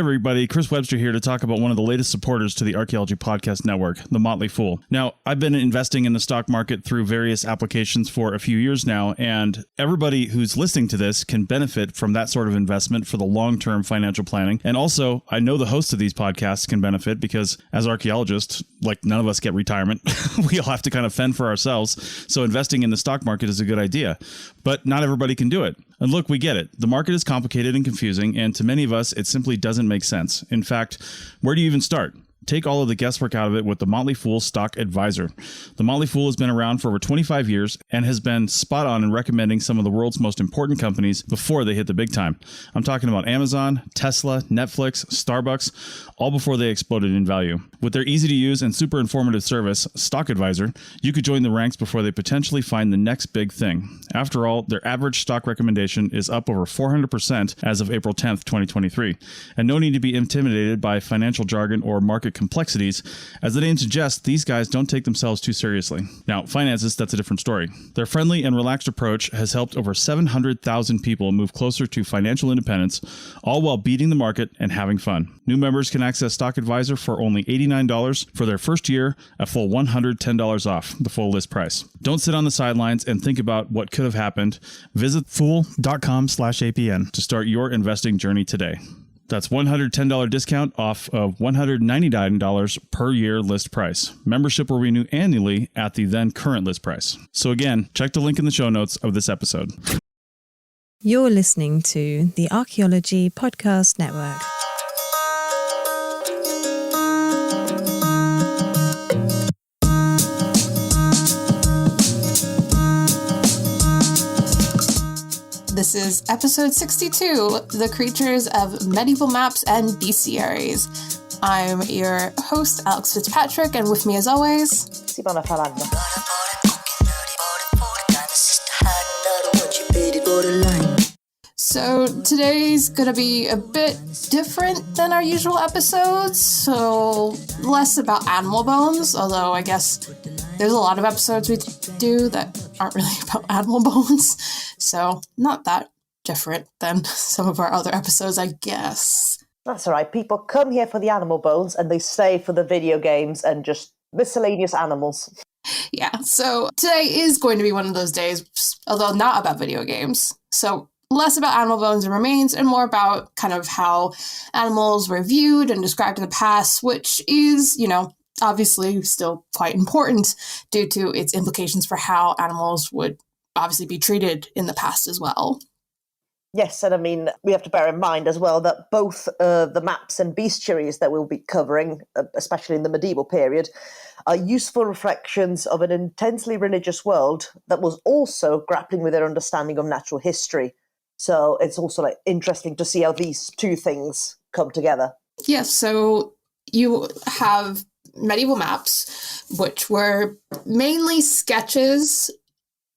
Everybody, Chris Webster here to talk about one of the latest supporters to the Archaeology Podcast Network, The Motley Fool. Now, I've been investing in the stock market through various applications for a few years now, and everybody who's listening to this can benefit from that sort of investment for the long-term financial planning. And also, I know the hosts of these podcasts can benefit because as archaeologists, like none of us get retirement. We all have to kind of fend for ourselves. So investing in the stock market is a good idea, but not everybody can do it. And look, we get it. The market is complicated and confusing, and to many of us, it simply doesn't make sense. In fact, where do you even start? Take all of the guesswork out of it with the Motley Fool Stock Advisor. The Motley Fool has been around for over 25 years and has been spot on in recommending some of the world's most important companies before they hit the big time. I'm talking about Amazon, Tesla, Netflix, Starbucks, all before they exploded in value. With their easy to use and super informative service, Stock Advisor, you could join the ranks before they potentially find the next big thing. After all, their average stock recommendation is up over 400% as of April 10th, 2023. And no need to be intimidated by financial jargon or market complexities. As the name suggests, these guys don't take themselves too seriously. Now, finances, that's a different story. Their friendly and relaxed approach has helped over 700,000 people move closer to financial independence, all while beating the market and having fun. New members can access Stock Advisor for only $89 for their first year, a full $110 off the full list price. Don't sit on the sidelines and think about what could have happened. Visit fool.com/APN to start your investing journey today. That's $110 discount off of $199 per year list price. Membership will renew annually at the then current list price. So again, check the link in the show notes of this episode. You're listening to the Archaeology Podcast Network. This is episode 62, The Creatures of Medieval Maps and Bestiaries. I'm your host, Alex Fitzpatrick, and with me as always, Simona Falanda. So today's going to be a bit different than our usual episodes, so less about animal bones, although I guess there's a lot of episodes we do that aren't really about animal bones, so not that different than some of our other episodes, I guess. That's all right. People come here for the animal bones and they stay for the video games and just miscellaneous animals. Yeah, so today is going to be one of those days, although not about video games. So less about animal bones and remains and more about kind of how animals were viewed and described in the past, which is, obviously still quite important due to its implications for how animals would obviously be treated in the past as well. Yes, and I mean, we have to bear in mind as well that both the maps and bestiaries that we'll be covering, especially in the medieval period, are useful reflections of an intensely religious world that was also grappling with their understanding of natural history. So it's also interesting to see how these two things come together. Yes, so you have medieval maps, which were mainly sketches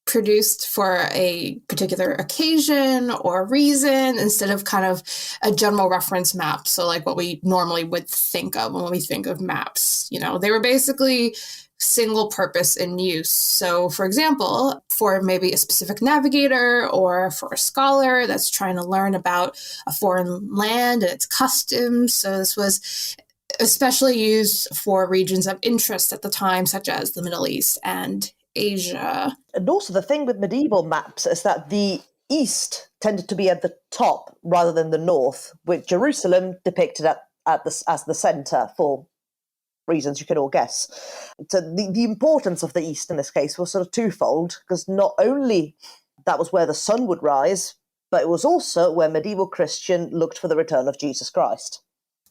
produced for a particular occasion or reason instead of kind of a general reference map. So like what we normally would think of when we think of maps, they were basically single purpose in use. So for example, for maybe a specific navigator or for a scholar that's trying to learn about a foreign land and its customs. So this was especially used for regions of interest at the time, such as the Middle East and Asia. And also the thing with medieval maps is that the east tended to be at the top rather than the north, with Jerusalem depicted as the centre for reasons you can all guess. So the importance of the east in this case was sort of twofold, because not only that was where the sun would rise, but it was also where medieval Christian looked for the return of Jesus Christ.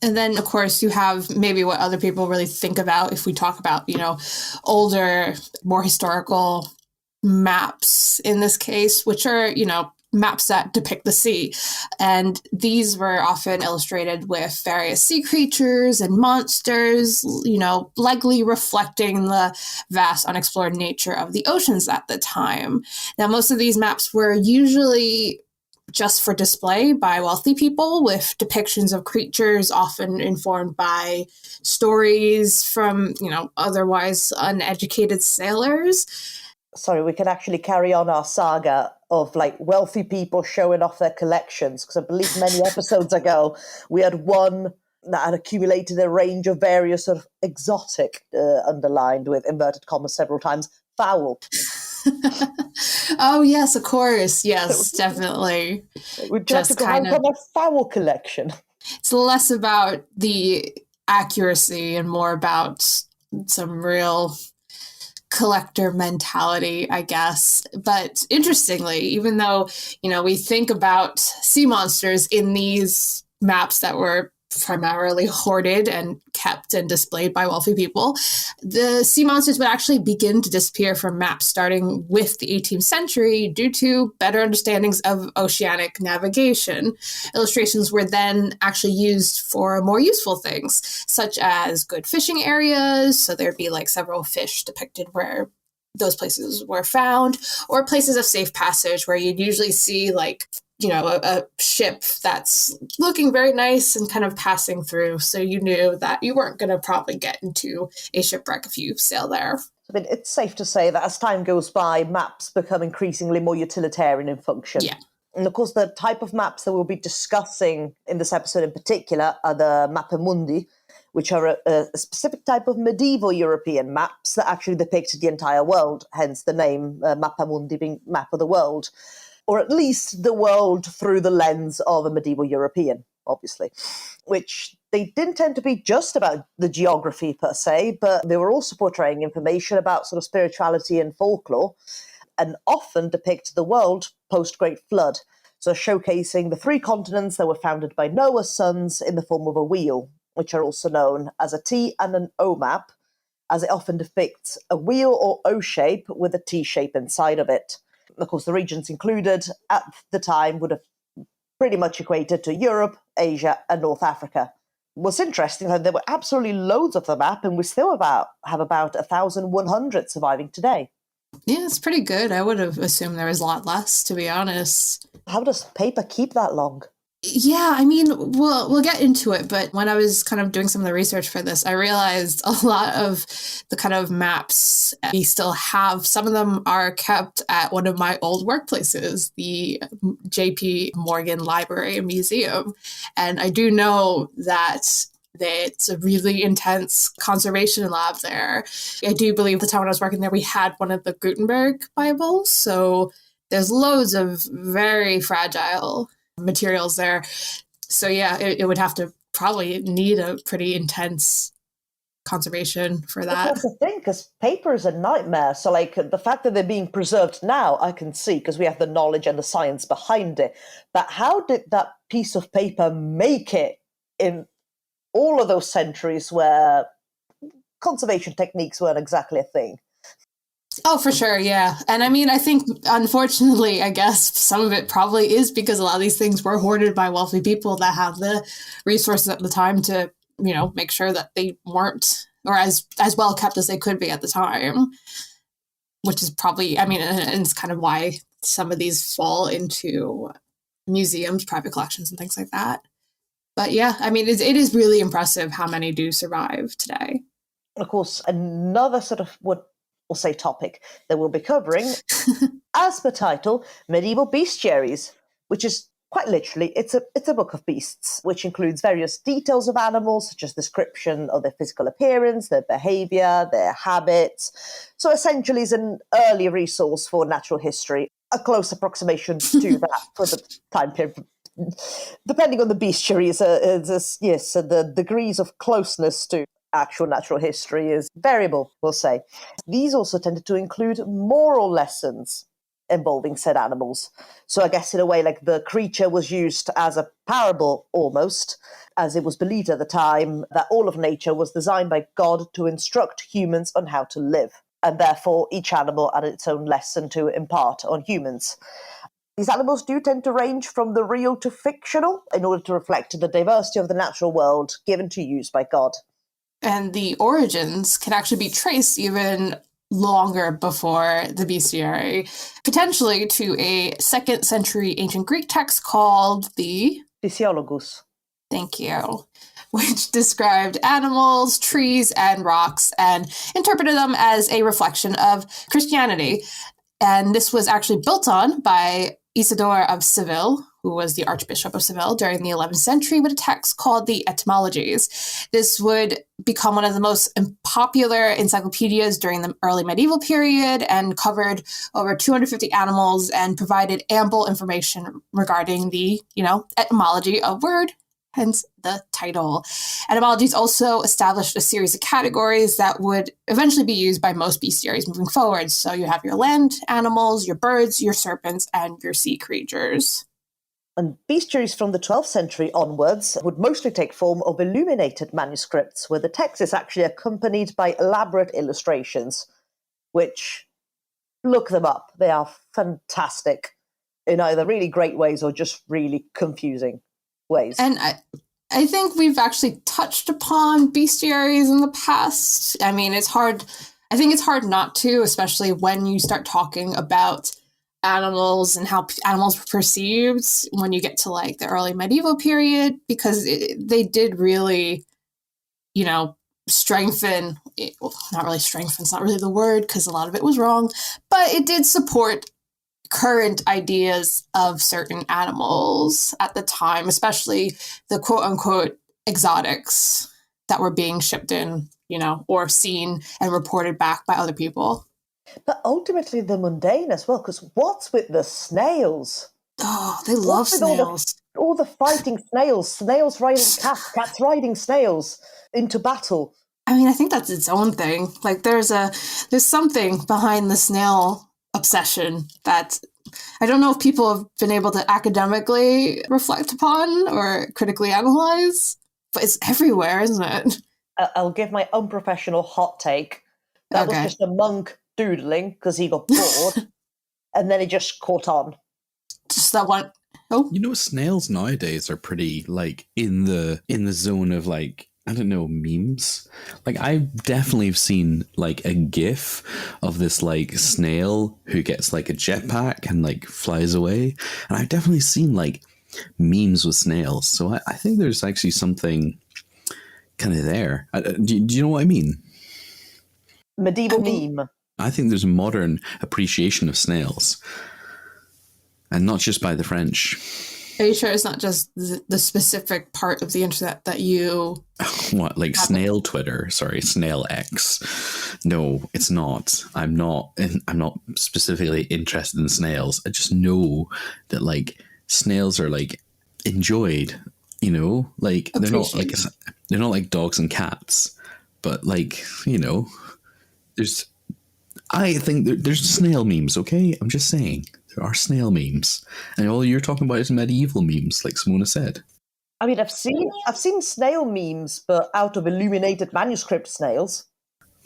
And then, of course, you have maybe what other people really think about if we talk about, older, more historical maps in this case, which are, maps that depict the sea. And these were often illustrated with various sea creatures and monsters, likely reflecting the vast unexplored nature of the oceans at the time. Now, most of these maps were usually just for display by wealthy people, with depictions of creatures often informed by stories from, otherwise uneducated sailors. Sorry, we can actually carry on our saga of like wealthy people showing off their collections. Because I believe many episodes ago, we had one that had accumulated a range of various sort of exotic, underlined with inverted commas several times, fowl. Oh, yes, of course. Yes, definitely. Would you like to go on a fowl collection? It's less about the accuracy and more about some real collector mentality, I guess. But interestingly, even though, we think about sea monsters in these maps that were primarily hoarded and kept and displayed by wealthy people, the sea monsters would actually begin to disappear from maps starting with the 18th century due to better understandings of oceanic navigation. Illustrations were then actually used for more useful things, such as good fishing areas, so there'd be like several fish depicted where those places were found, or places of safe passage where you'd usually see like a ship that's looking very nice and kind of passing through. So you knew that you weren't going to probably get into a shipwreck if you sail there. I mean, it's safe to say that as time goes by, maps become increasingly more utilitarian in function. Yeah. And of course, the type of maps that we'll be discussing in this episode in particular are the mappamundi, which are a specific type of medieval European maps that actually depicted the entire world, hence the name mappamundi being map of the world. Or at least the world through the lens of a medieval European, obviously, which they didn't tend to be just about the geography per se, but they were also portraying information about sort of spirituality and folklore, and often depict the world post-Great Flood, so showcasing the 3 continents that were founded by Noah's sons in the form of a wheel, which are also known as a T and an O map, as it often depicts a wheel or O shape with a T shape inside of it. Of course, the regions included at the time would have pretty much equated to Europe, Asia, and North Africa. What's interesting, there were absolutely loads of the map, and we still have about 1,100 surviving today. Yeah, it's pretty good. I would have assumed there was a lot less, to be honest. How does paper keep that long? Yeah, I mean, we'll get into it, but when I was kind of doing some of the research for this, I realized a lot of the kind of maps we still have. Some of them are kept at one of my old workplaces, the J.P. Morgan Library and Museum. And I do know that it's a really intense conservation lab there. I do believe the time when I was working there, we had one of the Gutenberg Bibles. So there's loads of very fragile materials there. So yeah, it would have to probably need a pretty intense conservation for that. That's the thing, because paper is a nightmare. So like the fact that they're being preserved now, I can see because we have the knowledge and the science behind it. But how did that piece of paper make it in all of those centuries where conservation techniques weren't exactly a thing? Oh, for sure, yeah. And I mean, I think, unfortunately, I guess some of it probably is because a lot of these things were hoarded by wealthy people that have the resources at the time to, make sure that they weren't, or as well kept as they could be at the time, which is probably, I mean, and it's kind of why some of these fall into museums, private collections, and things like that. But yeah, I mean, it is really impressive how many do survive today. Of course, another sort of we'll say topic that we'll be covering, as per title, Medieval Bestiaries, which is quite literally, it's a book of beasts, which includes various details of animals, such as description of their physical appearance, their behavior, their habits. So essentially it's an early resource for natural history, a close approximation to that for the time period. Depending on the bestiary, the degrees of closeness to actual natural history is variable, we'll say. These also tended to include moral lessons involving said animals. So I guess in a way, like the creature was used as a parable almost, as it was believed at the time that all of nature was designed by God to instruct humans on how to live. And therefore each animal had its own lesson to impart on humans. These animals do tend to range from the real to fictional in order to reflect the diversity of the natural world given to use by God. And the origins can actually be traced even longer before the bestiary, potentially to a 2nd century ancient Greek text called the Physiologus. Thank you. Which described animals, trees, and rocks and interpreted them as a reflection of Christianity. And this was actually built on by Isidore of Seville, who was the Archbishop of Seville during the 11th century, with a text called the Etymologies. This would become one of the most popular encyclopedias during the early medieval period and covered over 250 animals and provided ample information regarding the, etymology of word, hence the title. Etymologies also established a series of categories that would eventually be used by most bestiaries moving forward. So you have your land animals, your birds, your serpents, and your sea creatures. And bestiaries from the 12th century onwards would mostly take form of illuminated manuscripts, where the text is actually accompanied by elaborate illustrations, which, look them up. They are fantastic in either really great ways or just really confusing ways. And I think we've actually touched upon bestiaries in the past. I mean, I think it's hard not to, especially when you start talking about animals and how animals were perceived when you get to like the early medieval period, because they did really, strengthen, not really strengthen, it's not really the word because a lot of it was wrong, but it did support current ideas of certain animals at the time, especially the quote unquote exotics that were being shipped in, or seen and reported back by other people. But ultimately the mundane as well, because what's with the snails? Oh, they love snails. All the fighting snails riding cats riding snails into battle. I mean, I think that's its own thing. Like there's something behind the snail obsession that I don't know if people have been able to academically reflect upon or critically analyze, but it's everywhere, isn't it? I'll give my unprofessional hot take. That was just a monk doodling because he got bored, and then he just caught on. Just that one. Oh, snails nowadays are pretty like in the zone of like, I don't know, memes. Like I definitely have seen like a GIF of this like snail who gets like a jetpack and like flies away, and I've definitely seen like memes with snails. So I think there's actually something kind of there. Do you know what I mean? Medieval meme. I think there's a modern appreciation of snails, and not just by the French. Are you sure it's not just the specific part of the internet that you... What, like snail Twitter? Sorry, snail X. No, it's not. I'm not specifically interested in snails. I just know that like snails are like enjoyed, like they're not like dogs and cats, but like, I think there's snail memes, okay? I'm just saying. There are snail memes. And all you're talking about is medieval memes, like Simona said. I mean, I've seen snail memes, but out of illuminated manuscript snails.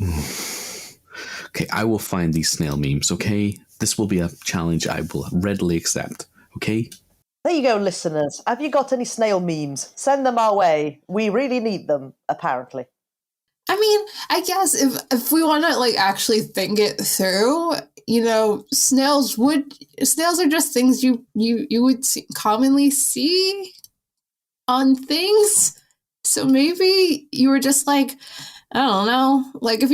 Okay, I will find these snail memes, okay? This will be a challenge I will readily accept, okay? There you go, listeners. Have you got any snail memes? Send them our way. We really need them, apparently. I mean, I guess if we want to like actually think it through, snails are just things you would commonly see on things. So maybe you were just like, I don't know, like if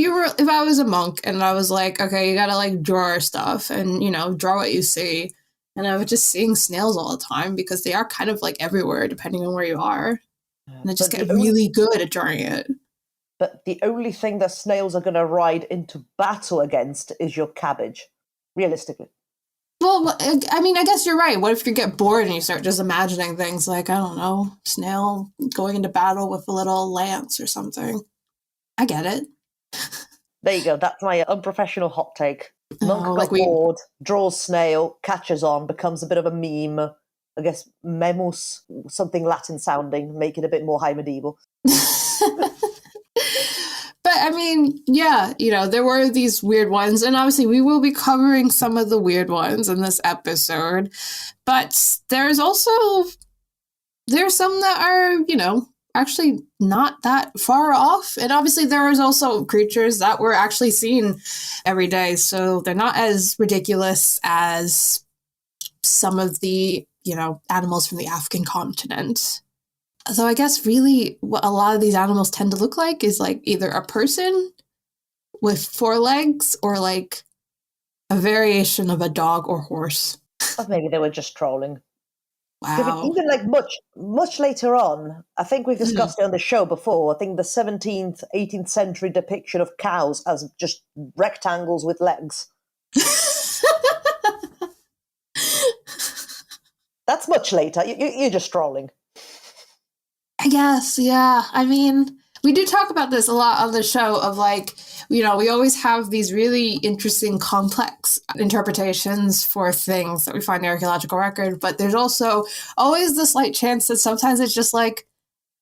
I was a monk and I was like, okay, you gotta like draw stuff and draw what you see, and I was just seeing snails all the time because they are kind of like everywhere depending on where you are, and I just get really good at drawing it. But the only thing that snails are going to ride into battle against is your cabbage, realistically. Well, I mean, I guess you're right. What if you get bored and you start just imagining things like, I don't know, snail going into battle with a little lance or something? I get it. There you go. That's my unprofessional hot take. Monk got bored, draws snail, catches on, becomes a bit of a meme. I guess memus, something Latin sounding, make it a bit more high medieval. But I mean, yeah, there were these weird ones, and obviously we will be covering some of the weird ones in this episode. But there's some that are, actually not that far off. And obviously there is also creatures that were actually seen every day. So they're not as ridiculous as some of the, animals from the African continent. So I guess really what a lot of these animals tend to look like is like either a person with 4 legs or like a variation of a dog or horse. Or maybe they were just trolling. Wow. Even like much later on, I think we've discussed it on the show before. I think the 17th, 18th century depiction of cows as just rectangles with legs. That's much later. You're just trolling. I guess, yeah. I mean, we do talk about this a lot on the show of like, we always have these really interesting, complex interpretations for things that we find in the archaeological record, but there's also always the slight chance that sometimes it's just like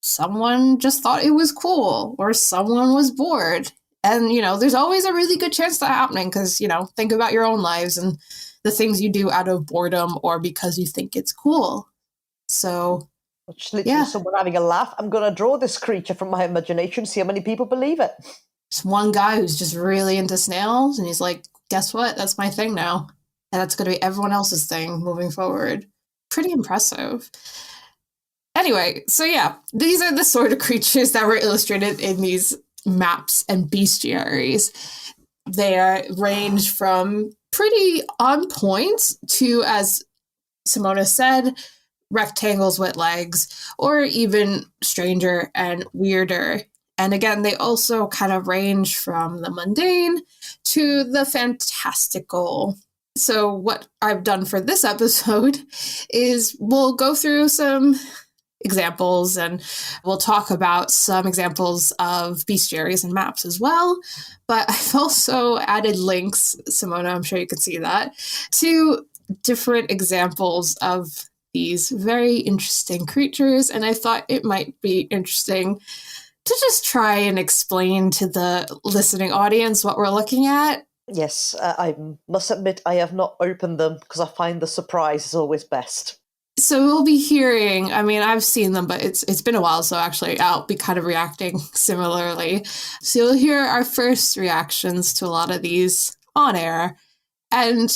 someone just thought it was cool or someone was bored. And, there's always a really good chance that happening because, think about your own lives and the things you do out of boredom or because you think it's cool. So, just literally someone having a laugh. I'm going to draw this creature from my imagination, see how many people believe it. There's one guy who's just really into snails, and he's like, guess what? That's my thing now. And that's going to be everyone else's thing moving forward. Pretty impressive. Anyway, so yeah, these are the sort of creatures that were illustrated in these maps and bestiaries. They range from pretty on point to, as Simona said, rectangles with legs, or even stranger and weirder. And again, they also kind of range from the mundane to the fantastical. So what I've done for this episode is we'll go through some examples and we'll talk about some examples of bestiaries and maps as well. But I've also added links, Simona, I'm sure you can see that, to different examples of these very interesting creatures. And I thought it might be interesting to just try and explain to the listening audience what we're looking at. Yes, I must admit I have not opened them because I find the surprise is always best. So we'll be hearing, I mean, I've seen them, but it's been a while, so actually I'll be kind of reacting similarly. So you'll hear our first reactions to a lot of these on air. And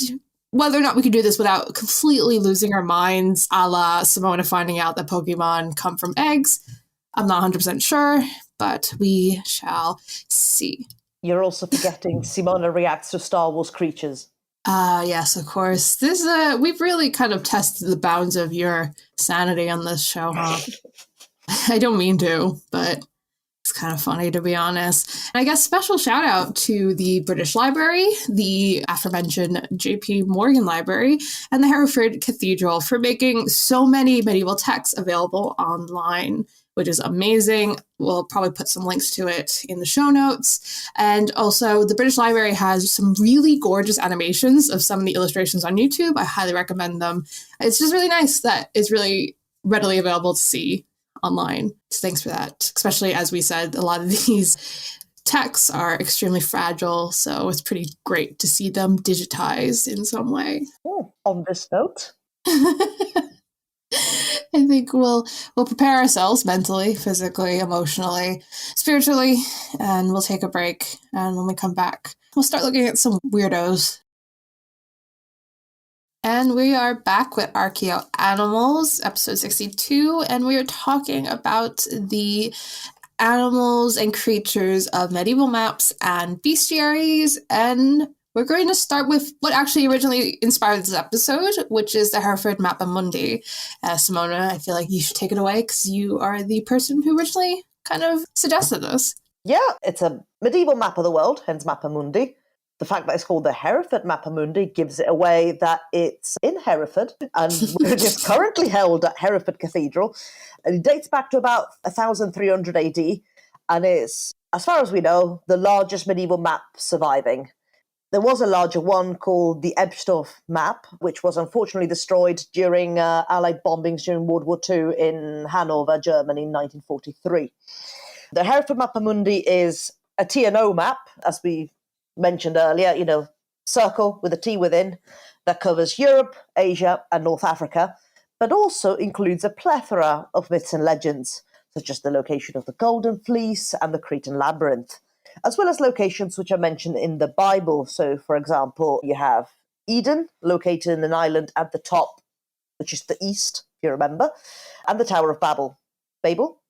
whether or not we can do this without completely losing our minds, a la Simona finding out that Pokemon come from eggs, I'm not 100% sure, but we shall see. You're also forgetting Simona reacts to Star Wars creatures. Yes, of course. We've really kind of tested the bounds of your sanity on this show, huh? I don't mean to, but it's kind of funny, to be honest. And I guess special shout out to the British Library, the aforementioned J.P. Morgan Library, and the Hereford Cathedral for making so many medieval texts available online, which is amazing. We'll probably put some links to it in the show notes. And also, the British Library has some really gorgeous animations of some of the illustrations on YouTube. I highly recommend them. It's just really nice that it's really readily available to see online. So thanks for that. Especially, as we said, a lot of these texts are extremely fragile, so it's pretty great to see them digitized in some way. Oh, on this note, I think we'll prepare ourselves mentally, physically, emotionally, spiritually, and we'll take a break. And when we come back, we'll start looking at some weirdos. And we are back with Archaeo Animals, episode 62, and we are talking about the animals and creatures of medieval maps and bestiaries. And we're going to start with what actually originally inspired this episode, which is the Hereford Mappa Mundi. Simona, I feel like you should take it away because you are the person who originally kind of suggested this. Yeah, it's a medieval map of the world, hence Mappa Mundi. The fact that it's called the Hereford Mappa Mundi gives it away that it's in Hereford and it is currently held at Hereford Cathedral. And it dates back to about 1300 AD and is, as far as we know, the largest medieval map surviving. There was a larger one called the Ebstorf map, which was unfortunately destroyed during Allied bombings during World War II in Hanover, Germany in 1943. The Hereford Mappa Mundi is a T&O map, as we mentioned earlier, circle with a T within, that covers Europe, Asia, and North Africa, but also includes a plethora of myths and legends, such as the location of the Golden Fleece and the Cretan Labyrinth, as well as locations which are mentioned in the Bible. So, for example, you have Eden, located in an island at the top, which is the east, if you remember, and the Tower of Babel. Babel?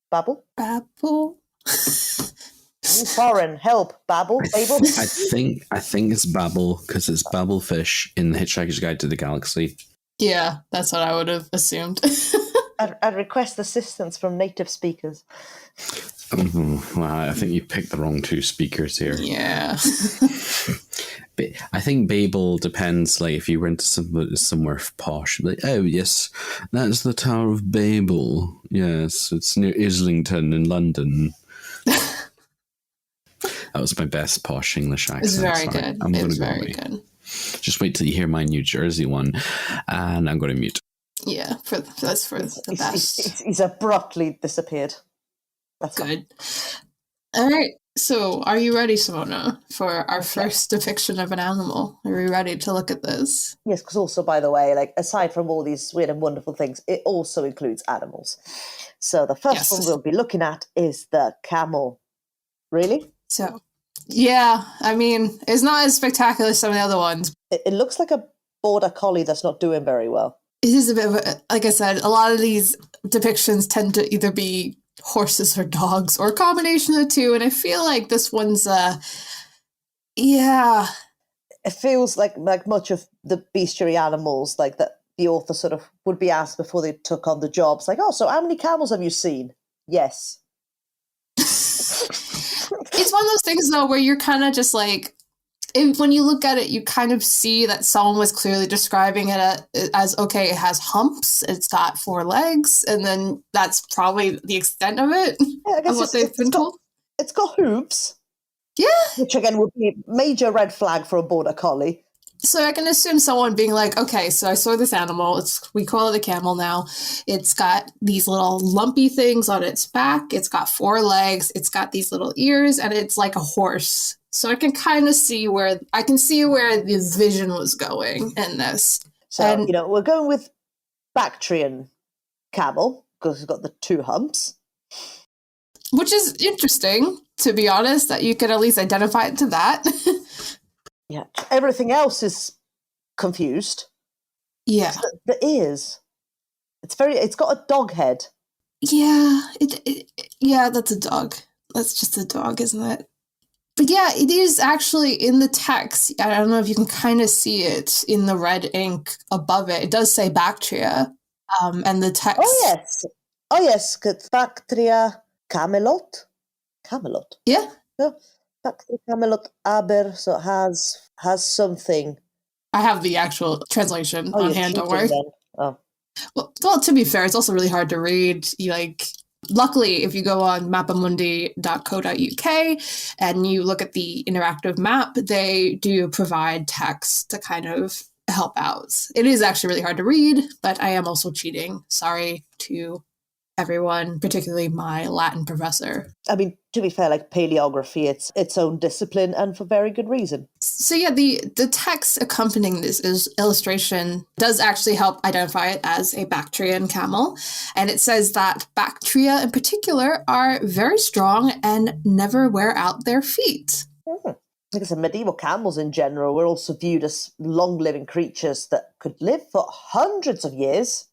Foreign, help, Babel, Babel. I think it's Babel because it's Babelfish in the Hitchhiker's Guide to the Galaxy. Yeah, that's what I would have assumed. I'd request assistance from native speakers. Well, I think you picked the wrong two speakers here. Yeah. But I think Babel depends, like, if you went to somewhere posh, like, oh, yes, that's the Tower of Babel. Yes, it's near Islington in London. That was my best posh English accent. It's very Sorry. good. I'm going It's to go very away. good. Just wait till you hear my New Jersey one, and I'm going to mute. Yeah, that's for the best. He's abruptly disappeared. That's Good. All right. So, are you ready, Simona, for our first depiction of an animal? Are we ready to look at this? Yes, because also, by the way, like aside from all these weird and wonderful things, it also includes animals. So the first one we'll be looking at is the camel. Really? So, yeah, I mean, it's not as spectacular as some of the other ones. It looks like a border collie that's not doing very well. It is a bit of a, like I said, a lot of these depictions tend to either be horses or dogs or a combination of the two, and I feel like this one's yeah, it feels like much of the bestiary animals, like that the author sort of would be asked before they took on the jobs, like, oh, so how many camels have you seen? Yes. It's one of those things though where you're kind of just like, when you look at it, you kind of see that someone was clearly describing it as, okay, it has humps, it's got 4 legs, and then that's probably the extent of it, I guess of what they've been told. It's got hooves. Yeah. Which again would be a major red flag for a border collie. So I can assume someone being like, okay, so I saw this animal, we call it a camel now. It's got these little lumpy things on its back. It's got 4 legs. It's got these little ears, and it's like a horse. So I can kind of see where the vision was going in this. So, we're going with Bactrian camel because it's got the 2 humps. Which is interesting, to be honest, that you could at least identify it to that. Yeah. Everything else is confused. Yeah. The ears. It's got a dog head. Yeah. Yeah, that's a dog. That's just a dog, isn't it? But yeah, it is actually in the text. I don't know if you can kind of see it in the red ink above it. It does say Bactria, and the text. Oh yes, Bactria camelot. Camelot. Yeah. No, Bactria camelot aber. So it has something. I have the actual translation on hand. Don't worry. Oh. Well, to be fair, it's also really hard to read. Luckily, if you go on mapamundi.co.uk and you look at the interactive map, they do provide text to kind of help out. It is actually really hard to read, but I am also cheating. Sorry to everyone, particularly my Latin professor. I mean, to be fair, like paleography, it's its own discipline and for very good reason. So yeah, the text accompanying this illustration does actually help identify it as a Bactrian camel. And it says that Bactria in particular are very strong and never wear out their feet. Like I said, medieval camels in general were also viewed as long-living creatures that could live for hundreds of years,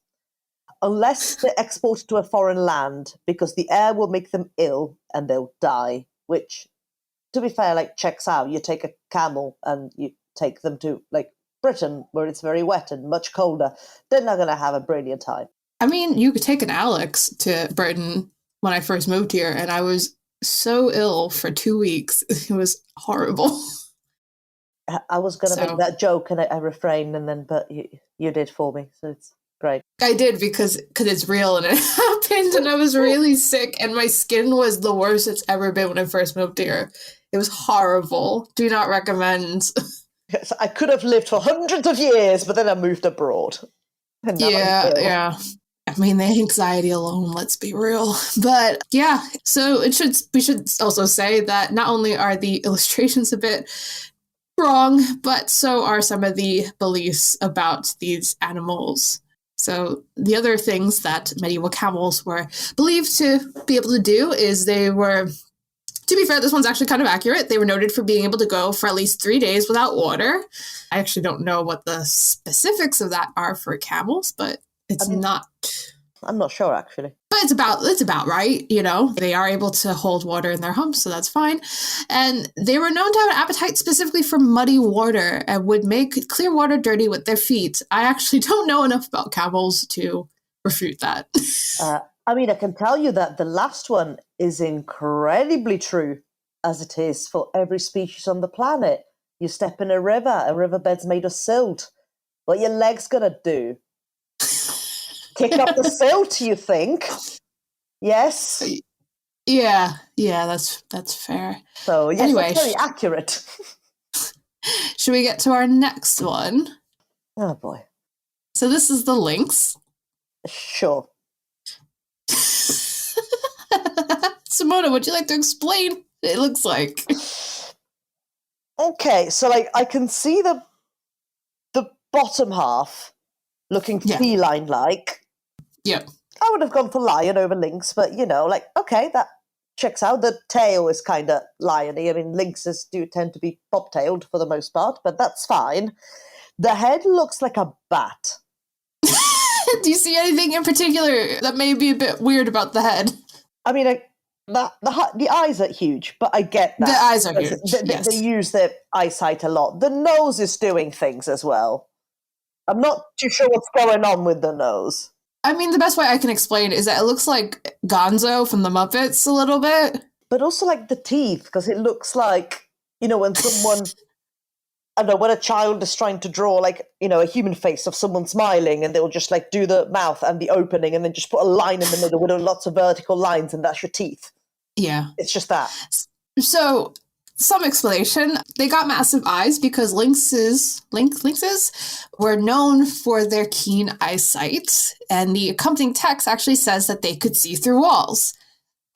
unless they're exported to a foreign land, because the air will make them ill and they'll die, which, to be fair, like checks out. You take a camel and you take them to like Britain, where it's very wet and much colder. They're not going to have a brilliant time. I mean, you could take an Alex to Britain when I first moved here, and I was so ill for 2 weeks. It was horrible. I was going to make that joke and I refrained, but you did for me, so it's great. I did because it's real and it happened, and I was really sick, and my skin was the worst it's ever been when I first moved here. It was horrible. Do not recommend. Yes, I could have lived for hundreds of years, but then I moved abroad. Yeah. I mean, the anxiety alone, let's be real. But yeah, so we should also say that not only are the illustrations a bit wrong, but so are some of the beliefs about these animals. So the other things that medieval camels were believed to be able to do is they were, to be fair, this one's actually kind of accurate. They were noted for being able to go for at least 3 days without water. I actually don't know what the specifics of that are for camels, but it's not. I'm not sure, actually. But it's about right, you know. They are able to hold water in their humps, so that's fine. And they were known to have an appetite specifically for muddy water and would make clear water dirty with their feet. I actually don't know enough about camels to refute that. I mean, I can tell you that the last one is incredibly true, as it is for every species on the planet. You step in a riverbed's made of silt. What your legs gonna do? Kick up the silt, you think? Yes. Yeah, that's fair. So yes, Anyway, that's very accurate. should we get to our next one? Oh boy. So this is the lynx. Sure. Simona, would you like to explain what it looks like? Okay, so like I can see the bottom half looking feline-like. Yep. I would have gone for lion over lynx, but you know, like, okay, that checks out. The tail is kind of liony. I mean, lynxes do tend to be bobtailed for the most part, but that's fine. The head looks like a bat. Do you see anything in particular that may be a bit weird about the head? I mean, the eyes are huge, but I get that. The eyes are huge, yes. They use their eyesight a lot. The nose is doing things as well. I'm not too sure what's going on with the nose. I mean, the best way I can explain it is that it looks like Gonzo from the Muppets a little bit. But also like the teeth, because it looks like, you know, when someone, I don't know, when a child is trying to draw like, you know, a human face of someone smiling, and they'll just like do the mouth and the opening and then just put a line in the middle with lots of vertical lines, and that's your teeth. Yeah. It's just that. So, some explanation. They got massive eyes because lynxes were known for their keen eyesight, and the accompanying text actually says that they could see through walls.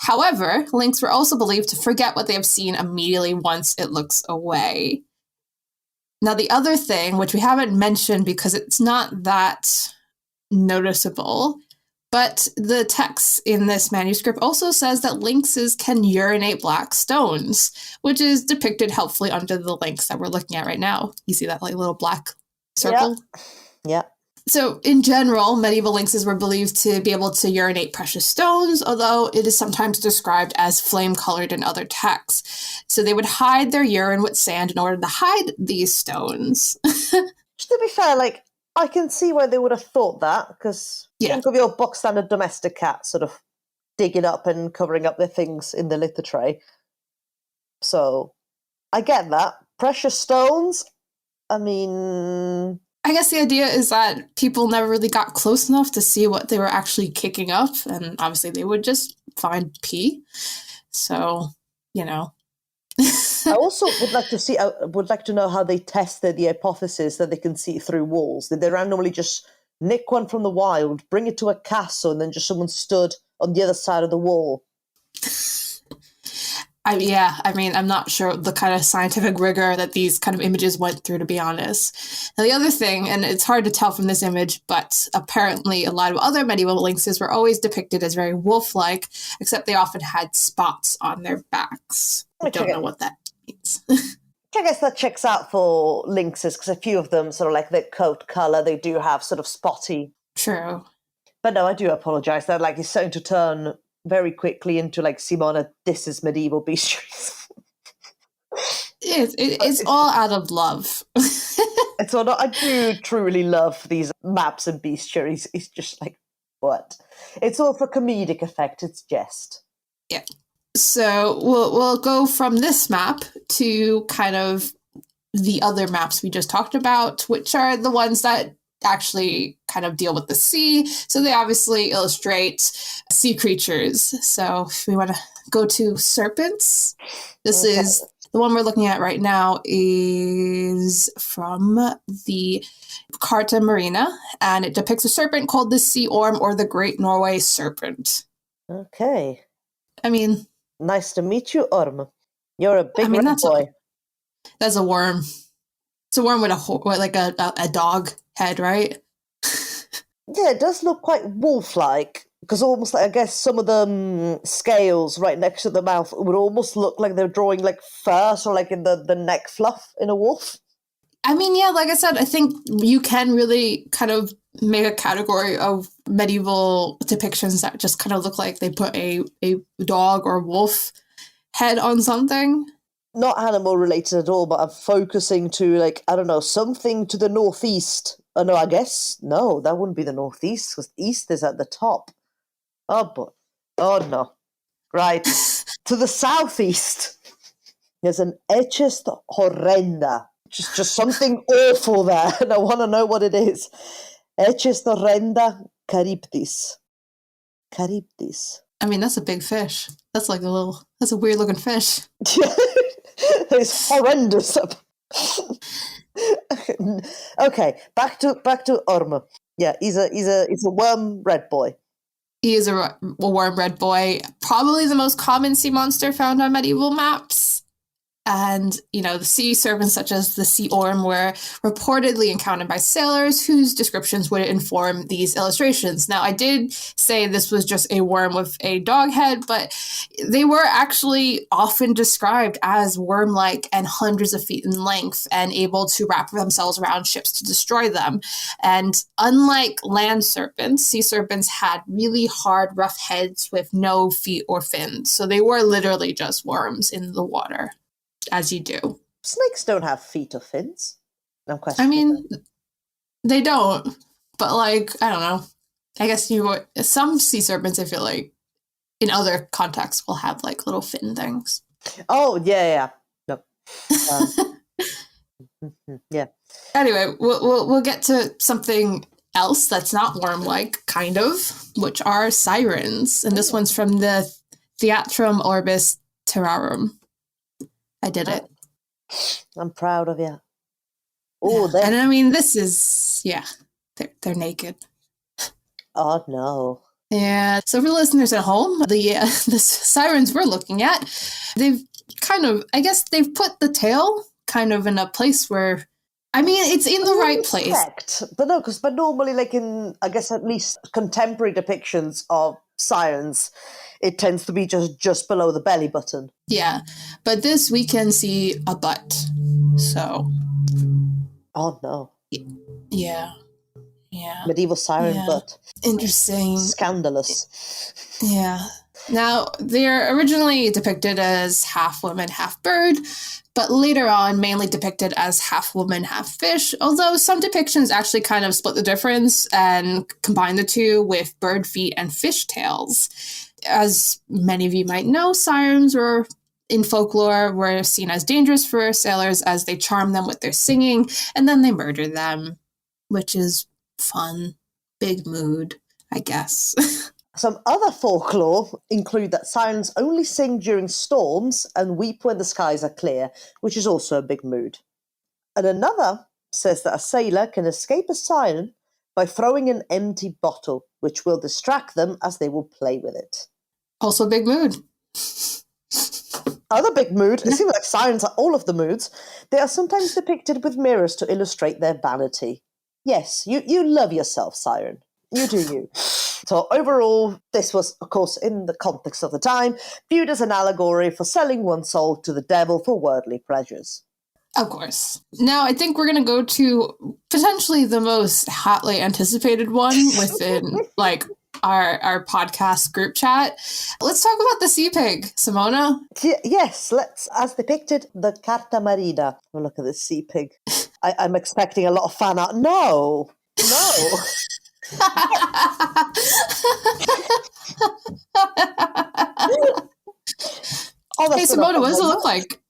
However, lynx were also believed to forget what they have seen immediately once it looks away. Now, the other thing, which we haven't mentioned because it's not that noticeable, but the text in this manuscript also says that lynxes can urinate black stones, which is depicted helpfully under the lynx that we're looking at right now. You see that like little black circle? Yeah. So in general, medieval lynxes were believed to be able to urinate precious stones, although it is sometimes described as flame-colored in other texts. So they would hide their urine with sand in order to hide these stones. To be fair, like, I can see why they would have thought that, because think of your box standard domestic cat sort of digging up and covering up their things in the litter tray. So I get that. Precious stones, I mean, I guess the idea is that people never really got close enough to see what they were actually kicking up, and obviously they would just find pee. So, you know. I also would like to know how they tested the hypothesis that they can see through walls. Did they randomly just nick one from the wild, bring it to a castle, and then just someone stood on the other side of the wall? I mean, I'm not sure the kind of scientific rigor that these kind of images went through, to be honest. Now, the other thing, and it's hard to tell from this image, but apparently a lot of other medieval lynxes were always depicted as very wolf-like, except they often had spots on their backs. I don't know what that means. I guess that checks out for lynxes, because a few of them, sort of like their coat colour, they do have sort of spotty. True. But no, I do apologise. That like is starting to turn very quickly into like, Simona, this is medieval bestiaries. It's all out of love. It's all I do truly love these maps and bestiaries. It's just like, what? It's all for comedic effect. It's jest. Yeah. So we'll go from this map to kind of the other maps we just talked about, which are the ones that actually kind of deal with the sea. So they obviously illustrate sea creatures. So if we want to go to serpents, this is the one we're looking at right now is from the Carta Marina, and it depicts a serpent called the sea orm or the Great Norway Serpent. Okay. I mean, nice to meet you, Orm. You're a big red boy. That's a worm. It's a worm with a dog head, right? Yeah, it does look quite wolf-like, because almost like, I guess some of the scales right next to the mouth would almost look like they're drawing like fur, or like in the neck fluff in a wolf. I mean, yeah, like I said, I think you can really kind of make a category of medieval depictions that just kind of look like they put a dog or wolf head on something. Not animal related at all, but I'm focusing to, like, I don't know, something to the northeast. Oh, no, I guess, no, that wouldn't be the northeast, because east is at the top. Oh, boy. Oh, no. Right. To the southeast, there's an Echest horrenda. Just something awful there, and I want to know what it is. Echest horrenda cariptis. Cariptis. I mean, that's a big fish. That's like that's a weird looking fish. It's horrendous. Okay, back to Orm. Yeah, he's a worm red boy. He is a warm red boy, probably the most common sea monster found on medieval maps. And, the sea serpents such as the sea orm were reportedly encountered by sailors whose descriptions would inform these illustrations. Now, I did say this was just a worm with a dog head, but they were actually often described as worm-like and hundreds of feet in length and able to wrap themselves around ships to destroy them. And unlike land serpents, sea serpents had really hard, rough heads with no feet or fins. So they were literally just worms in the water. As you do. Snakes don't have feet or fins. No question. I mean, they don't. But I don't know. I guess some sea serpents, I feel like, in other contexts, will have little fin things. Oh yeah. No. Yeah. Anyway, we'll get to something else that's not worm-like, kind of, which are sirens, and this one's from the Theatrum Orbis Terrarum. I did it. I'm proud of you. Oh, and I mean, this is they're naked. Oh no. Yeah. So for listeners at home, the sirens we're looking at, they've they've put the tail kind of in a place where, I mean, it's in the right place. Correct. But normally, in, I guess, at least contemporary depictions of sirens, it tends to be just below the belly button. Yeah, but this we can see a butt. So. Oh no. Yeah. Medieval siren butt. Interesting. Scandalous. Yeah. Now, they're originally depicted as half woman, half bird, but later on mainly depicted as half woman, half fish, although some depictions actually kind of split the difference and combine the two with bird feet and fish tails. As many of you might know, sirens in folklore were seen as dangerous for sailors as they charmed them with their singing, and then they murdered them, which is fun. Big mood, I guess. Some other folklore include that sirens only sing during storms and weep when the skies are clear, which is also a big mood. And another says that a sailor can escape a siren by throwing an empty bottle, which will distract them as they will play with it. Also big mood. Other big mood, it seems like sirens are all of the moods. They are sometimes depicted with mirrors to illustrate their vanity. Yes, you love yourself, siren. You do you. So overall, this was, of course, in the context of the time, viewed as an allegory for selling one's soul to the devil for worldly pleasures. Of course. Now, I think we're going to go to potentially the most hotly anticipated one within, our podcast group chat. Let's talk about the sea pig, Simona. Yes, let's, as depicted, the Carta Marina. Oh, look at this sea pig. I'm expecting a lot of fan art. No. Hey, Simona, what does it look like?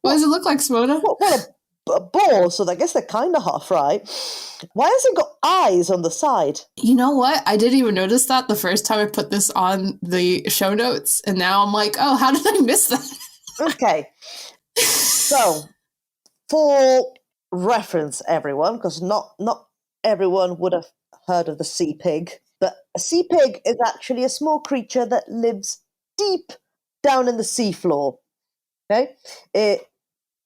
What does it look like, Simona? Well, a ball, so I guess they're kind of half right. Why has it got eyes on the side? You know what? I didn't even notice that the first time I put this on the show notes, and now I'm like, oh, how did I miss that? Okay. So, for reference, everyone, because not everyone would have heard of the sea pig, but a sea pig is actually a small creature that lives deep down in the seafloor. Okay? It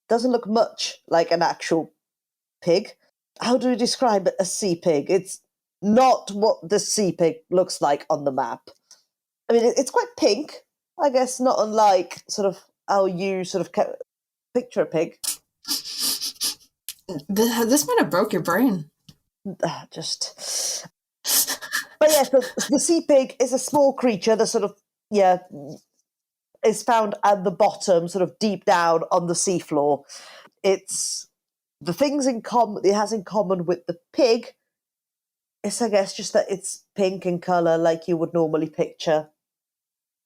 doesn't look much like an actual pig. How do we describe a sea pig? It's not what the sea pig looks like on the map. I mean, it's quite pink, I guess, not unlike sort of how you sort of picture a pig. This might have broke your brain. Just. But yes, the sea pig is a small creature that sort of, is found at the bottom, sort of deep down on the seafloor. It's the things in common it has in common with the pig is, I guess, just that it's pink in colour, like you would normally picture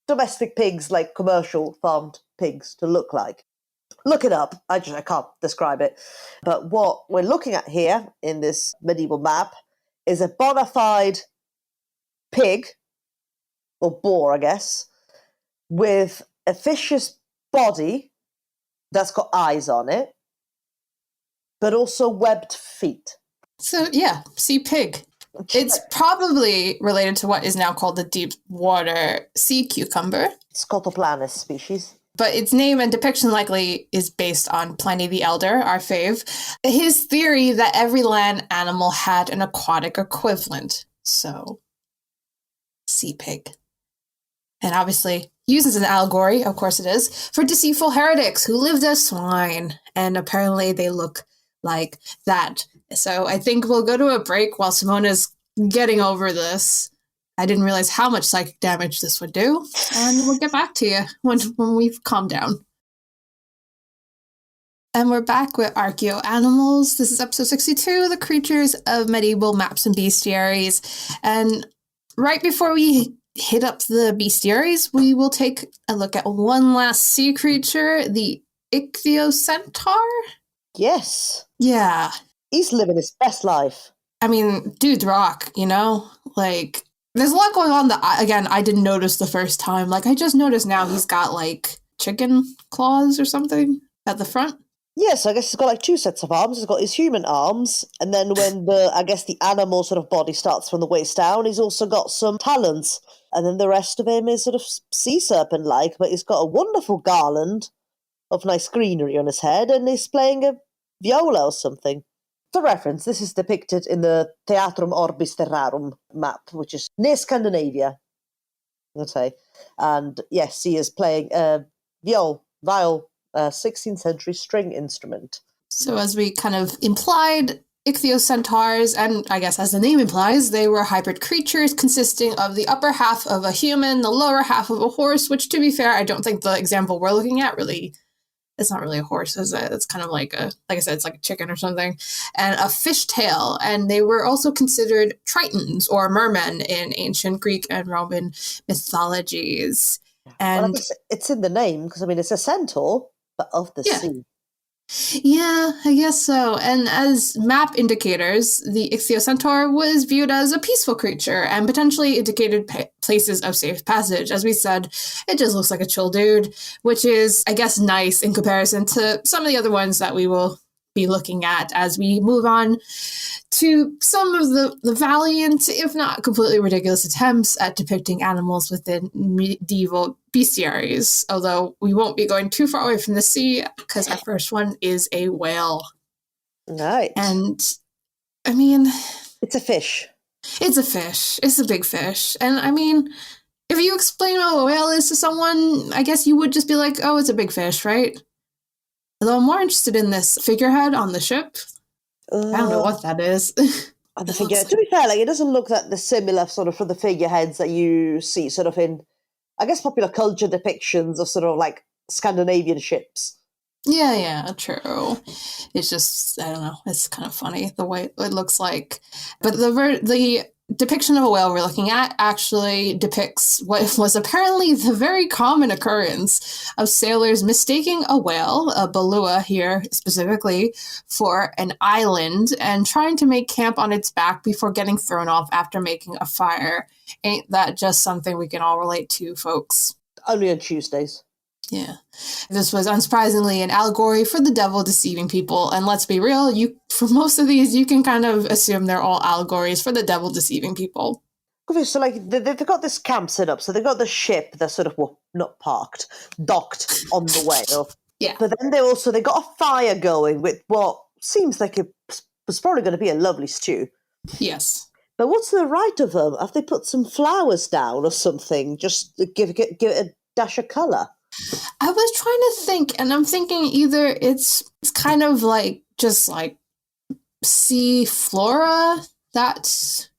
domestic pigs, like commercial farmed pigs, to look like. Look it up. I can't describe it. But what we're looking at here in this medieval map is a bona fide pig, or boar, I guess, with a fish's body that's got eyes on it, but also webbed feet. So, yeah, sea pig. It's probably related to what is now called the deep water sea cucumber. Scotoplanus species. But its name and depiction likely is based on Pliny the Elder, our fave. His theory that every land animal had an aquatic equivalent. So, sea pig. And obviously, used as an allegory, of course it is, for deceitful heretics who lived as swine. And apparently they look like that. So I think we'll go to a break while Simona's getting over this. I didn't realize how much psychic damage this would do. And we'll get back to you when we've calmed down. And we're back with Archaeo Animals. This is episode 62, The Creatures of Medieval Maps and Bestiaries. And right before we hit up the bestiaries, we will take a look at one last sea creature, the ichthyocentaur? Yes. Yeah. He's living his best life. I mean, dude's rock, you know? Like, there's a lot going on that, again, I didn't notice the first time. Like, I just noticed now he's got, like, chicken claws or something at the front. Yes, I guess he's got like two sets of arms. He's got his human arms, and then when the animal sort of body starts from the waist down, he's also got some talons. And then the rest of him is sort of sea serpent-like, but he's got a wonderful garland of nice greenery on his head, and he's playing a viola or something. For reference, this is depicted in the Theatrum Orbis Terrarum map, which is near Scandinavia, I'd say. And yes, he is playing a viol, 16th century string instrument. So as we kind of implied, ichthyocentaurs, and I guess as the name implies, they were hybrid creatures consisting of the upper half of a human, the lower half of a horse, which, to be fair, I don't think the example we're looking at really, it's not really a horse, is it? It's kind of like like I said, it's like a chicken or something, and a fishtail. And they were also considered tritons or mermen in ancient Greek and Roman mythologies. And well, I guess it's in the name, because I mean, it's a centaur, but of the sea. Yeah, I guess so. And as map indicators, the ichthyocentaur was viewed as a peaceful creature and potentially indicated places of safe passage. As we said, it just looks like a chill dude, which is, I guess, nice in comparison to some of the other ones that we will be looking at as we move on to some of the valiant, if not completely ridiculous, attempts at depicting animals within medieval bestiaries. Although we won't be going too far away from the sea, because our first one is a whale. Right. And, I mean... it's a fish. It's a fish. It's a big fish. And, I mean, if you explain what a whale is to someone, I guess you would just be like, oh, it's a big fish, right? Although I'm more interested in this figurehead on the ship. I don't know what that is. The figurehead. To be fair, like, it doesn't look that the similar sort of for the figureheads that you see sort of in, I guess, popular culture depictions of sort of like Scandinavian ships. Yeah, true. It's just, I don't know, it's kind of funny the way it looks like. But the depiction of a whale we're looking at actually depicts what was apparently the very common occurrence of sailors mistaking a whale, a balua here specifically, for an island and trying to make camp on its back before getting thrown off after making a fire. Ain't that just something we can all relate to, folks? Only on Tuesdays. Yeah. This was unsurprisingly an allegory for the devil deceiving people. And let's be real, for most of these, you can kind of assume they're all allegories for the devil deceiving people. Okay, so like they've got this camp set up. So they've got the ship that's sort of, well, not parked, docked on the whale. Yeah. But then they got a fire going with what seems like it was probably going to be a lovely stew. Yes. But what's to the right of them? Have they put some flowers down or something? Just to give it a dash of colour? I was trying to think, and I'm thinking either it's kind of like just like sea flora that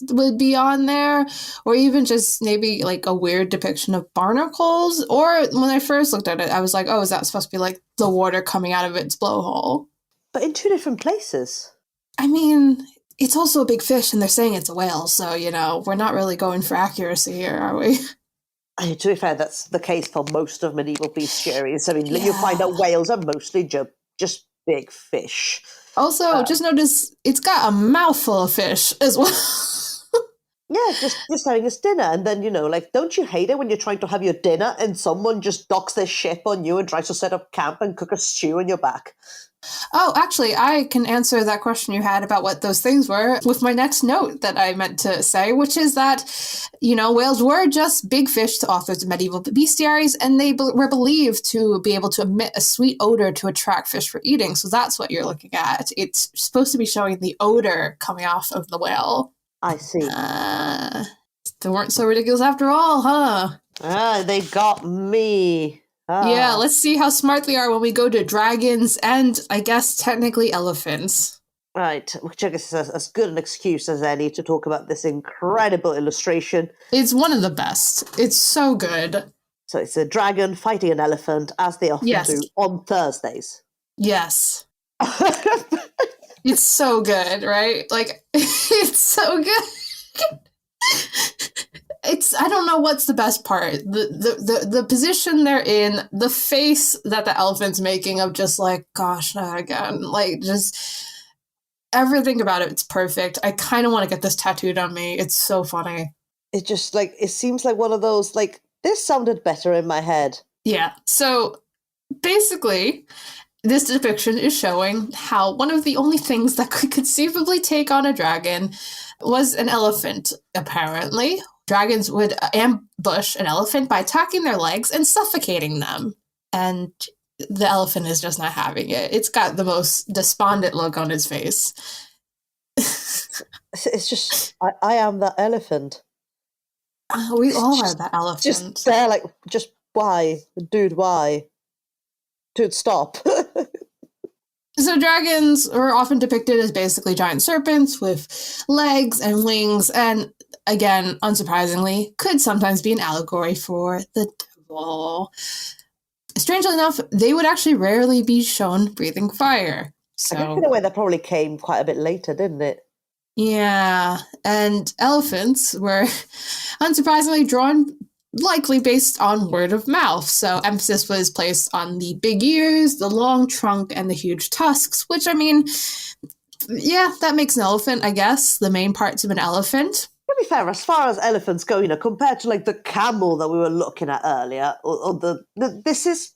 would be on there, or even just maybe like a weird depiction of barnacles. Or when I first looked at it, I was like, oh, is that supposed to be like the water coming out of its blowhole? But in 2 different places. I mean, it's also a big fish, and they're saying it's a whale, so, you know, we're not really going for accuracy here, are we? To be fair, that's the case for most of medieval bestiaries. I mean, you Yeah. find that whales are mostly just big fish. Also, just notice it's got a mouthful of fish as well. Yeah, just having his dinner. And then, like, don't you hate it when you're trying to have your dinner and someone just docks their ship on you and tries to set up camp and cook a stew on your back? Oh, actually, I can answer that question you had about what those things were with my next note that I meant to say, which is that, whales were just big fish to authors of medieval bestiaries, and they were believed to be able to emit a sweet odor to attract fish for eating. So that's what you're looking at. It's supposed to be showing the odor coming off of the whale. I see. They weren't so ridiculous after all, huh? They got me. Yeah, let's see how smart they are when we go to dragons and, I guess, technically elephants. Right, which I guess is as good an excuse as any to talk about this incredible illustration. It's one of the best. It's so good. So it's a dragon fighting an elephant, as they often do, on Thursdays. Yes. It's so good, right? Like, it's so good. I don't know what's the best part. The position they're in, the face that the elephant's making of just like, gosh, not again. Like, just everything about it's perfect. I kind of want to get this tattooed on me. It's so funny. It just, like, it seems like one of those, like, this sounded better in my head. Yeah. So, basically, this depiction is showing how one of the only things that could conceivably take on a dragon was an elephant, apparently. Dragons would ambush an elephant by attacking their legs and suffocating them. And the elephant is just not having it. It's got the most despondent look on his face. It's just, I am that elephant. We all are that elephant. Just there, like, just why? Dude, why? Dude, stop. So dragons are often depicted as basically giant serpents with legs and wings, and again, unsurprisingly, could sometimes be an allegory for the devil. Strangely enough, they would actually rarely be shown breathing fire. I guess in a way that probably came quite a bit later, didn't it? Yeah, and elephants were unsurprisingly drawn likely based on word of mouth. So emphasis was placed on the big ears, the long trunk, and the huge tusks, which, I mean, yeah, that makes an elephant, I guess, the main parts of an elephant. To be fair, as far as elephants go, compared to, like, the camel that we were looking at earlier, or this is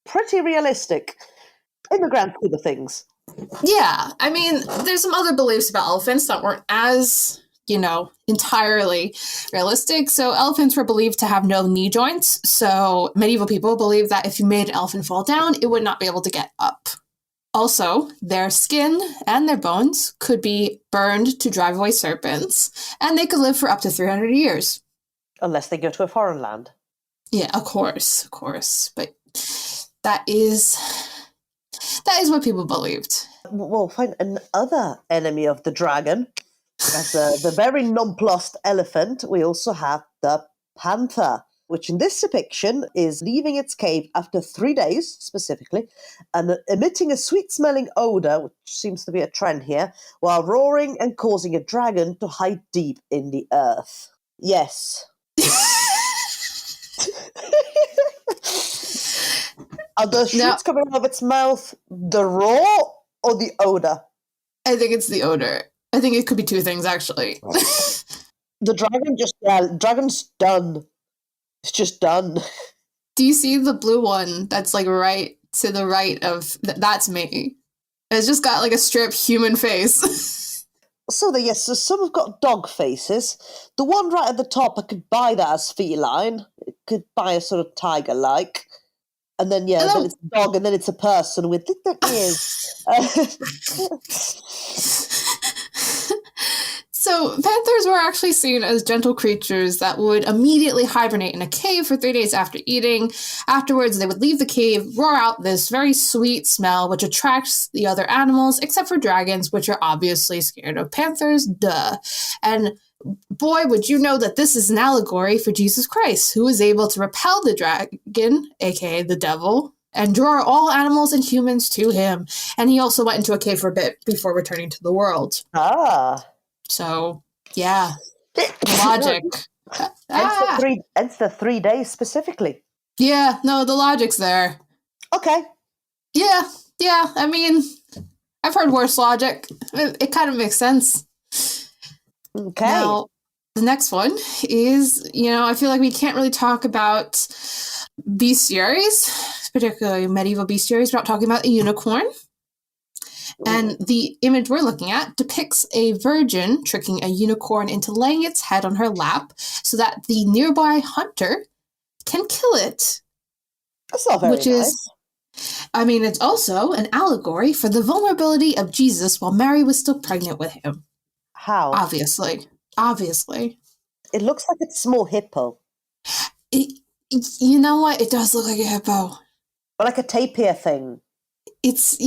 pretty realistic in the grand scheme of things. Yeah, I mean, there's some other beliefs about elephants that weren't as, entirely realistic. So elephants were believed to have no knee joints. So medieval people believed that if you made an elephant fall down, it would not be able to get up. Also, their skin and their bones could be burned to drive away serpents, and they could live for up to 300 years. Unless they go to a foreign land. Yeah, of course. But that is what people believed. We'll find another enemy of the dragon. As the very nonplussed elephant, we also have the panther, which in this depiction is leaving its cave after 3 days, specifically, and emitting a sweet-smelling odor, which seems to be a trend here, while roaring and causing a dragon to hide deep in the earth. Yes. Are the shoots coming out of its mouth the roar or the odor? I think it's the odor. I think it could be two things, actually. The dragon's done. It's just done. Do you see the blue one that's like right to the right of... That's me. It's just got like a strip human face. So some have got dog faces. The one right at the top, I could buy that as feline. It could buy a sort of tiger-like. And then, then it's a dog, and then it's a person with little ears. So So panthers were actually seen as gentle creatures that would immediately hibernate in a cave for 3 days after eating. Afterwards, they would leave the cave, roar out this very sweet smell, which attracts the other animals, except for dragons, which are obviously scared of panthers. Duh. And boy, would you know that this is an allegory for Jesus Christ, who was able to repel the dragon, aka the devil, and draw all animals and humans to him. And he also went into a cave for a bit before returning to the world. Ah. So, yeah, the logic. Hence the 3 days specifically. Yeah, no, the logic's there. Okay. Yeah, I mean, I've heard worse logic. It kind of makes sense. Okay. Now, the next one is, I feel like we can't really talk about bestiaries, particularly medieval bestiaries, without talking about a unicorn. And the image we're looking at depicts a virgin tricking a unicorn into laying its head on her lap so that the nearby hunter can kill it. That's not very nice. It's also an allegory for the vulnerability of Jesus while Mary was still pregnant with him. How? Obviously. It looks like a small hippo. You know what? It does look like a hippo. Or like a tapir thing. It's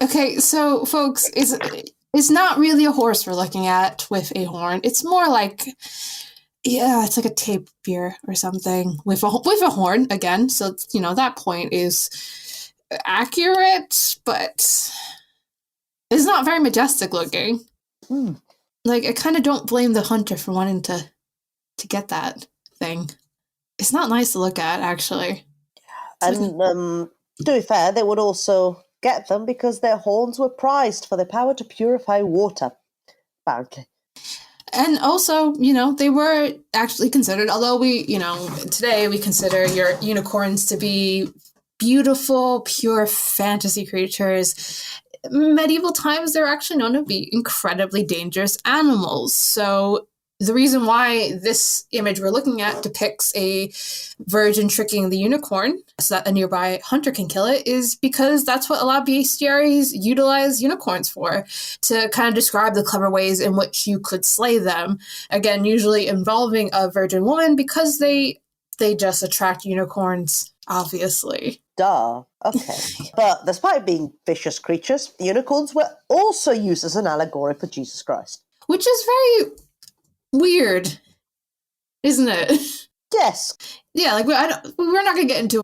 okay, so folks, it's not really a horse we're looking at with a horn. It's more like, it's like a tapir or something with a horn again. So, that point is accurate, but it's not very majestic looking. Like, I kind of don't blame the hunter for wanting to get that thing. It's not nice to look at, actually. And to be fair, they would also get them because their horns were prized for their power to purify water, apparently. And also, they were actually considered, although today we consider your unicorns to be beautiful, pure fantasy creatures. Medieval times, they're actually known to be incredibly dangerous animals. So the reason why this image we're looking at depicts a virgin tricking the unicorn so that a nearby hunter can kill it is because that's what a lot of bestiaries utilize unicorns for, to kind of describe the clever ways in which you could slay them. Again, usually involving a virgin woman because they just attract unicorns, obviously. Duh. Okay. But despite being vicious creatures, unicorns were also used as an allegory for Jesus Christ. Which is very weird, isn't it? Yes. Yeah, like we're not going to get into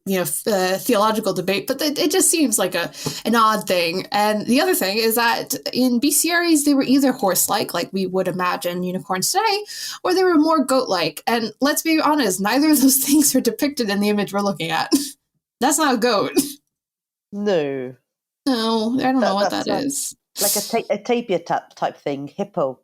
theological debate, but it just seems like an odd thing. And the other thing is that in bestiaries, they were either horse-like, like we would imagine unicorns today, or they were more goat-like. And let's be honest, neither of those things are depicted in the image we're looking at. That's not a goat. No. No, I don't know what that is. Like a tapir type thing, hippo.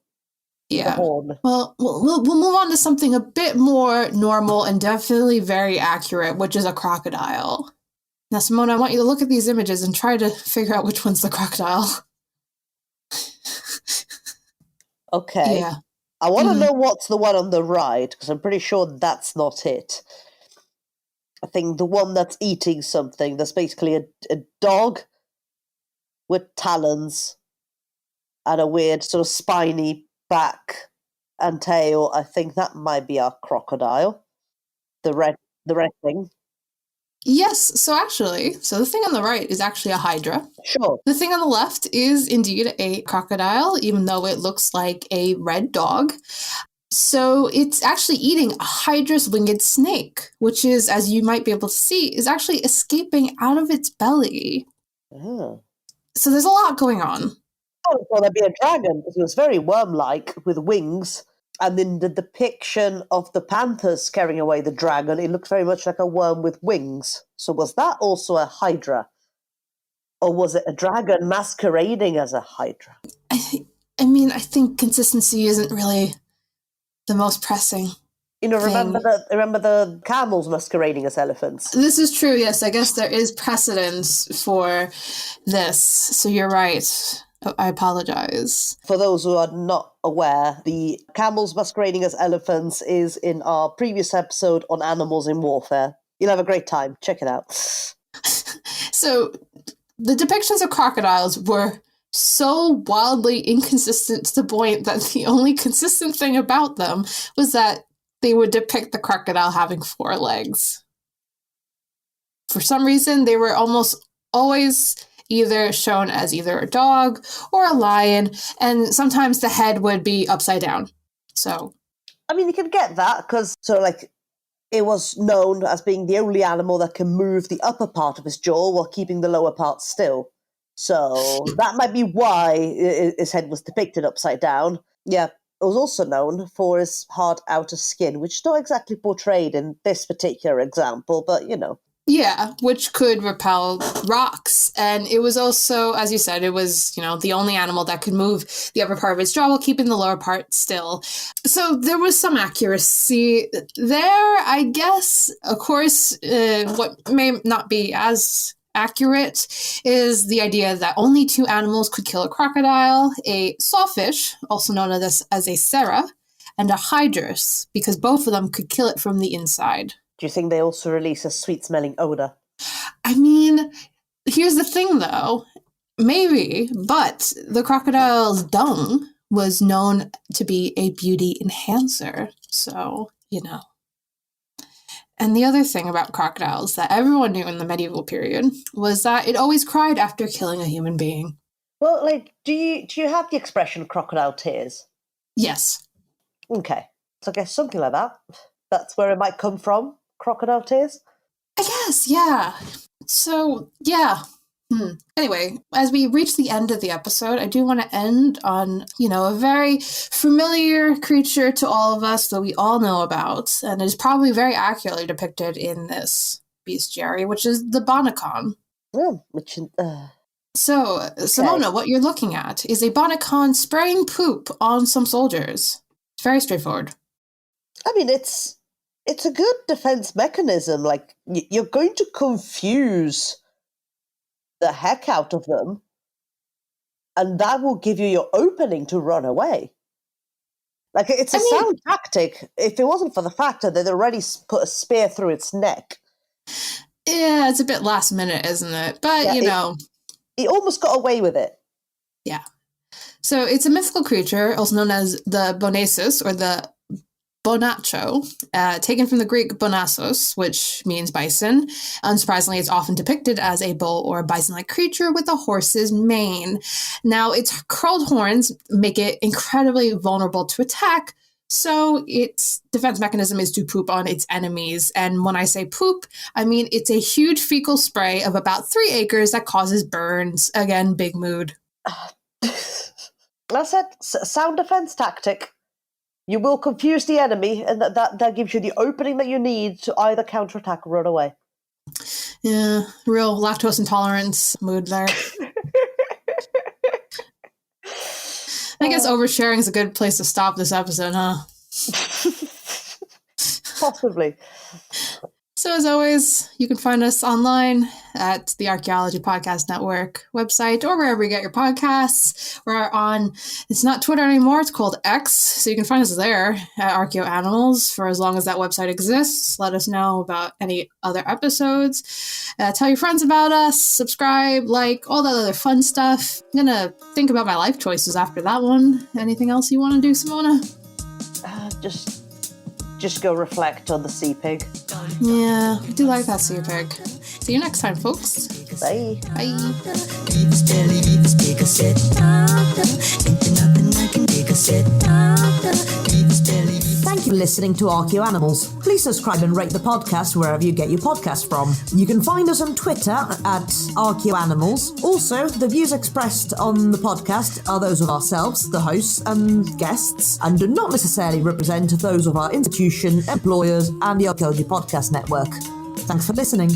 Yeah. Horn. Well, we'll move on to something a bit more normal and definitely very accurate, which is a crocodile. Now, Simone, I want you to look at these images and try to figure out which one's the crocodile. Okay. Yeah. I want to know what's the one on the right, because I'm pretty sure that's not it. I think the one that's eating something, that's basically a dog with talons and a weird sort of spiny back and tail. I think that might be our crocodile. The red thing. Yes, so the thing on the right is actually a hydra. Sure. The thing on the left is indeed a crocodile, even though it looks like a red dog. So it's actually eating a hydra's winged snake, which is, as you might be able to see, is actually escaping out of its belly. Oh. So there's a lot going on. Oh, well, there'd be a dragon, because it was very worm-like with wings. And in the depiction of the panthers carrying away the dragon, it looked very much like a worm with wings. So was that also a hydra? Or was it a dragon masquerading as a hydra? I think consistency isn't really the most pressing. Remember the camels masquerading as elephants? This is true, yes. I guess there is precedence for this. So you're right. I apologize. For those who are not aware, the camels masquerading as elephants is in our previous episode on animals in warfare. You'll have a great time. Check it out. So the depictions of crocodiles were so wildly inconsistent to the point that the only consistent thing about them was that they would depict the crocodile having 4 legs. For some reason, they were almost always either shown as either a dog or a lion, and sometimes the head would be upside down. So, I mean, you can get that because it was known as being the only animal that can move the upper part of his jaw while keeping the lower part still. So that might be why his head was depicted upside down. Yeah, it was also known for his hard outer skin, which is not exactly portrayed in this particular example, but you know. Yeah, which could repel rocks. And it was also, as you said, it was, the only animal that could move the upper part of its jaw while keeping the lower part still. So there was some accuracy there, I guess. Of course, what may not be as accurate is the idea that only 2 animals could kill a crocodile: a sawfish, also known as a sera, and a hydrus, because both of them could kill it from the inside. Do you think they also release a sweet-smelling odor? I mean, here's the thing, though. Maybe, but the crocodile's dung was known to be a beauty enhancer. So, And the other thing about crocodiles that everyone knew in the medieval period was that it always cried after killing a human being. Well, do you have the expression crocodile tears? Yes. Okay. So I guess something like that. That's where it might come from. Crocodile tears? I guess, yeah. So, yeah. Anyway, as we reach the end of the episode, I do want to end on, a very familiar creature to all of us that we all know about, and is probably very accurately depicted in this bestiary, which is the bonacon. Oh, So, Simona, what you're looking at is a bonacon spraying poop on some soldiers. It's very straightforward. I mean, it's a good defense mechanism. You're going to confuse the heck out of them, and that will give you your opening to run away. It's a sound tactic. If it wasn't for the fact that they'd already put a spear through its neck. Yeah, it's a bit last minute, isn't it? But, He almost got away with it. Yeah. So it's a mythical creature, also known as the bonasus, or the bonacho, taken from the Greek bonassos, which means bison. Unsurprisingly, it's often depicted as a bull or a bison-like creature with a horse's mane. Now, its curled horns make it incredibly vulnerable to attack, so its defense mechanism is to poop on its enemies. And when I say poop, I mean it's a huge fecal spray of about 3 acres that causes burns. Again, big mood. I said sound defense tactic. You will confuse the enemy, and that gives you the opening that you need to either counterattack or run away. Yeah, real lactose intolerance mood there. I guess oversharing is a good place to stop this episode, huh? Possibly. So as always, you can find us online at the Archaeology Podcast Network website or wherever you get your podcasts. We're on, it's not Twitter anymore, it's called X. So you can find us there at Archeo Animals for as long as that website exists. Let us know about any other episodes. Tell your friends about us, subscribe, like, all that other fun stuff. I'm going to think about my life choices after that one. Anything else you want to do, Simona? Just go reflect on the sea pig. Yeah, I do like that sea pig. See you next time, folks. Bye. Bye. Thank you for listening to Archeo Animals. Please subscribe and rate the podcast wherever you get your podcast from. You can find us on Twitter at Archeo Animals. Also, the views expressed on the podcast are those of ourselves, the hosts and guests, and do not necessarily represent those of our institution, employers, and the Archaeology Podcast Network. Thanks for listening.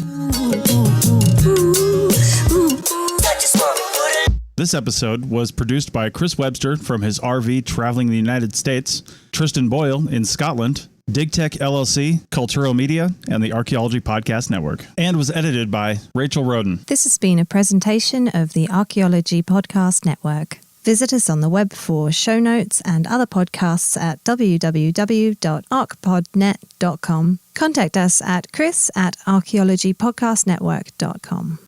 This episode was produced by Chris Webster from his RV traveling the United States, Tristan Boyle in Scotland, DigTech LLC, Cultural Media, and the Archaeology Podcast Network, and was edited by Rachel Roden. This has been a presentation of the Archaeology Podcast Network. Visit us on the web for show notes and other podcasts at www.archpodnet.com. Contact us at chris@archaeologypodcastnetwork.com.